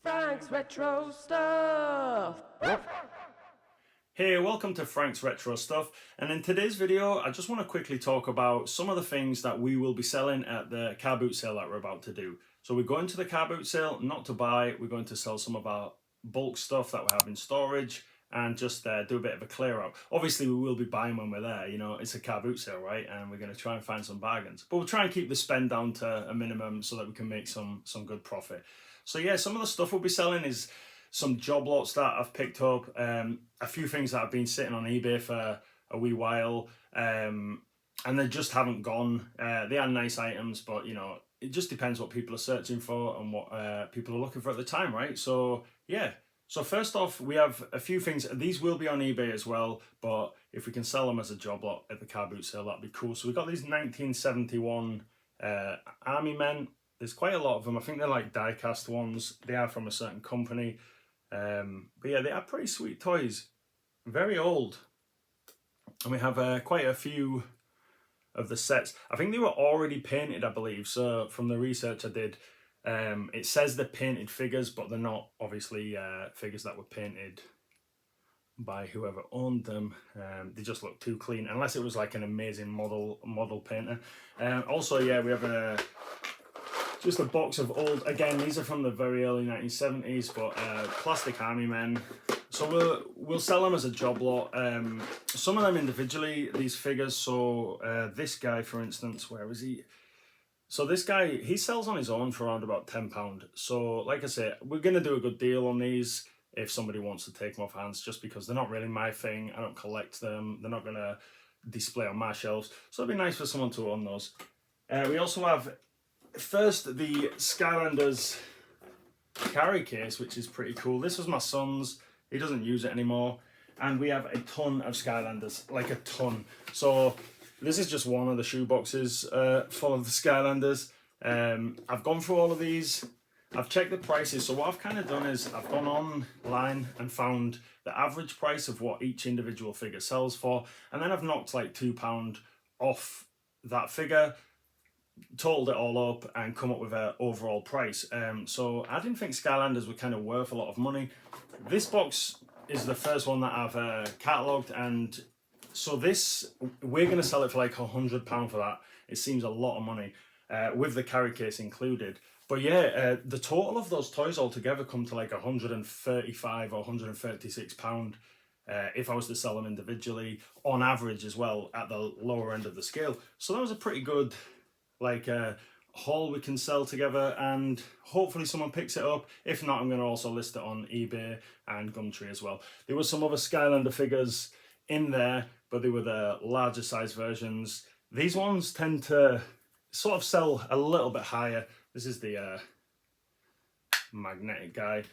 Frank's Retro Stuff! Hey, welcome to Frank's Retro Stuff, and in today's video I just want to quickly talk about some of the things that we will be selling at the car boot sale that we're about to do. So we're going to the car boot sale not to buy, we're going to sell some of our bulk stuff that we have in storage and just do a bit of a clear out. Obviously we will be buying when we're there, you know, it's a car boot sale, right? And we're going to try and find some bargains. But we'll try and keep the spend down to a minimum so that we can make some good profit. So yeah, some of the stuff we'll be selling is some job lots that I've picked up, a few things that have been sitting on eBay for a wee while, and they just haven't gone. They are nice items, but you know, it just depends what people are searching for and what people are looking for at the time, right? So yeah. So first off, we have a few things. These will be on eBay as well, but if we can sell them as a job lot at the car boot sale, that'd be cool. So we've got these 1971 Army men. There's quite a lot of them. I think they're like die-cast ones. They are from a certain company. But yeah, they are pretty sweet toys. Very old. And we have quite a few of the sets. I think they were already painted, I believe. So from the research I did, it says they're painted figures, but they're not obviously figures that were painted by whoever owned them. They just look too clean, unless it was like an amazing model painter. Also, yeah, we have just a box of old, again, these are from the very early 1970s, but plastic army men. So we'll sell them as a job lot. Some of them individually, these figures. So this guy, for instance, where is he? So this guy, he sells on his own for around about £10. So like I say, we're going to do a good deal on these if somebody wants to take them off hands, just because they're not really my thing. I don't collect them. They're not going to display on my shelves. So it'd be nice for someone to own those. We also have, first, the Skylanders carry case, which is pretty cool. This was my son's. He doesn't use it anymore. And we have a ton of Skylanders, like a ton. So this is just one of the shoe boxes full of the Skylanders. I've gone through all of these. I've checked the prices. So what I've kind of done is I've gone online and found the average price of what each individual figure sells for. And then I've knocked like £2 off that figure, totaled it all up and come up with an overall price. So I didn't think Skylanders were kind of worth a lot of money. This box is the first one that I've catalogued, and so this, we're going to sell it for like £100 for that. It seems a lot of money with the carry case included. But yeah, the total of those toys altogether come to like £135 or £136 if I was to sell them individually, on average as well, at the lower end of the scale. So that was a pretty good haul we can sell together, and hopefully someone picks it up. If not, I'm going to also list it on eBay and Gumtree as well. There were some other Skylander figures in there, but they were the larger size versions. These ones tend to sort of sell a little bit higher. This is the magnetic guy.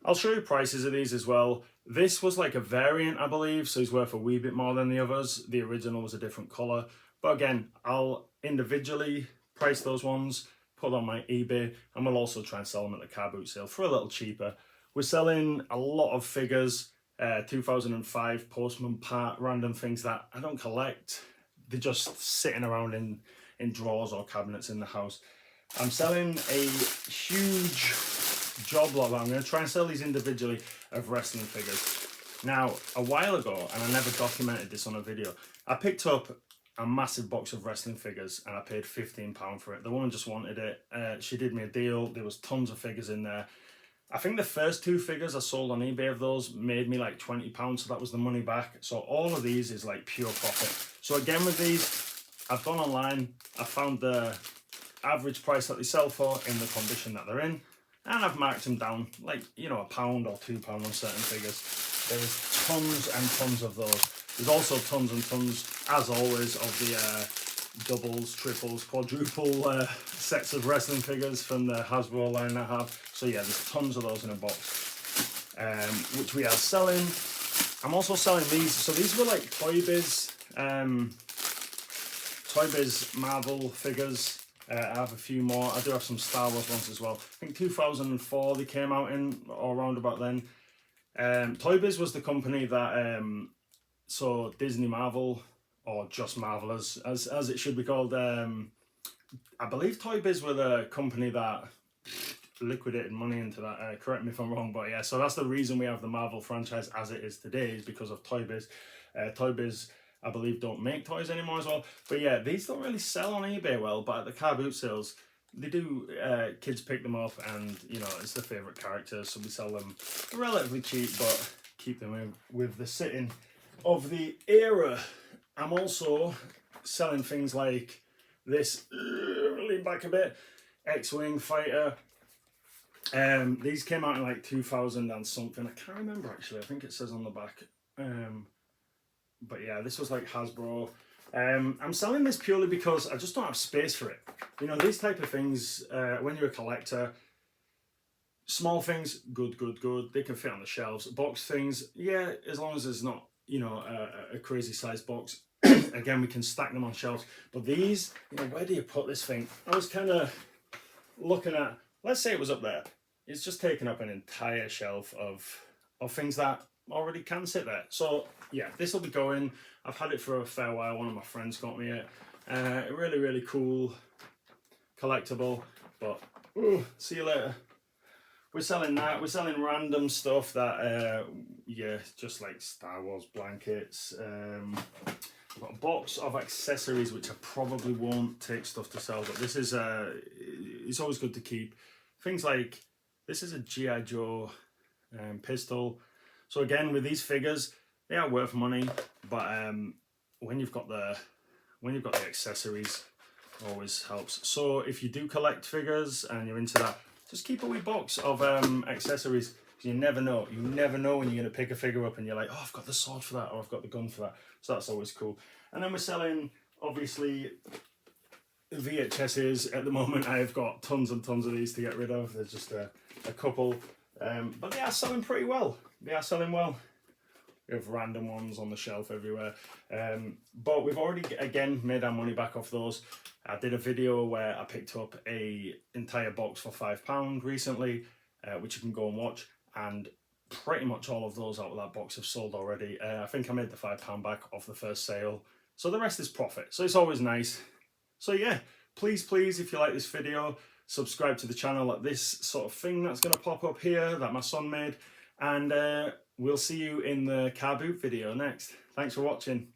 I'll show you prices of these as well. This was like a variant, I believe, so he's worth a wee bit more than the others. The original was a different colour. But again, I'll individually price those ones, put on my eBay, and we'll also try and sell them at the car boot sale for a little cheaper. We're selling a lot of figures, 2005 Postman Pat, random things that I don't collect. They're just sitting around in drawers or cabinets in the house. I'm selling a huge job lot. I'm going to try and sell these individually of wrestling figures. Now, a while ago, and I never documented this on a video, I picked up a massive box of wrestling figures and I paid £15 for it. The woman just wanted it. She did me a deal. There was tons of figures in there. I think the first two figures I sold on eBay of those made me like £20, so that was the money back. So all of these is like pure profit. So again with these, I've gone online, I found the average price that they sell for in the condition that they're in, and I've marked them down like, you know, £1 or £2 on certain figures. There's tons and tons of those. There's also tons and tons, as always, of the doubles, triples, quadruple sets of wrestling figures from the Hasbro line I have. So yeah, there's tons of those in a box, which we are selling. I'm also selling these. So these were like Toy Biz Marvel figures. I have a few more. I do have some Star Wars ones as well. I think 2004 they came out in, or around about then. Toy Biz was the company that so Disney Marvel, or just Marvel as it should be called. I believe Toy Biz were the company that liquidated money into that. Correct me if I'm wrong, but yeah, so that's the reason we have the Marvel franchise as it is today, is because of Toy Biz. Toy Biz, I believe, don't make toys anymore as well. But yeah, these don't really sell on eBay well, but at the car boot sales, they do. Kids pick them up, and you know, it's their favourite characters, so we sell them relatively cheap, but keep them with the sitting of the era. I'm also selling things like this, lean back a bit, X-Wing fighter. These came out in like 2000 and something. I can't remember actually. I think it says on the back. But yeah, this was like Hasbro. I'm selling this purely because I just don't have space for it. You know, these type of things, when you're a collector, small things, good. They can fit on the shelves. Box things, yeah, as long as there's not, you know, a crazy sized box. Again, we can stack them on shelves. But these, you know, where do you put this thing? I was kind of looking at, let's say it was up there. It's just taking up an entire shelf of things that already can sit there. So yeah, this will be going. I've had it for a fair while. One of my friends got me it. Really cool collectible. But see you later. We're selling that. We're selling random stuff that yeah, just like Star Wars blankets. I've got a box of accessories which I probably won't take stuff to sell, but this is it's always good to keep. Things like this is a G.I. Joe pistol. So again, with these figures, they are worth money, but when you've got the accessories, always helps. So if you do collect figures and you're into that, just keep a wee box of accessories. You never know. You never know when you're going to pick a figure up and you're like, oh, I've got the sword for that, or I've got the gun for that. So that's always cool. And then we're selling, obviously, VHSs. At the moment, I've got tons and tons of these to get rid of. There's just a couple. But they are selling pretty well. They are selling well. We have random ones on the shelf everywhere. But we've already, again, made our money back off those. I did a video where I picked up a entire box for £5 recently, which you can go and watch. And pretty much all of those out of that box have sold already. I think I made the £5 back off the first sale. So the rest is profit. So it's always nice. So yeah, please, if you like this video, subscribe to the channel, like this sort of thing that's going to pop up here that my son made. And we'll see you in the car boot video next. Thanks for watching.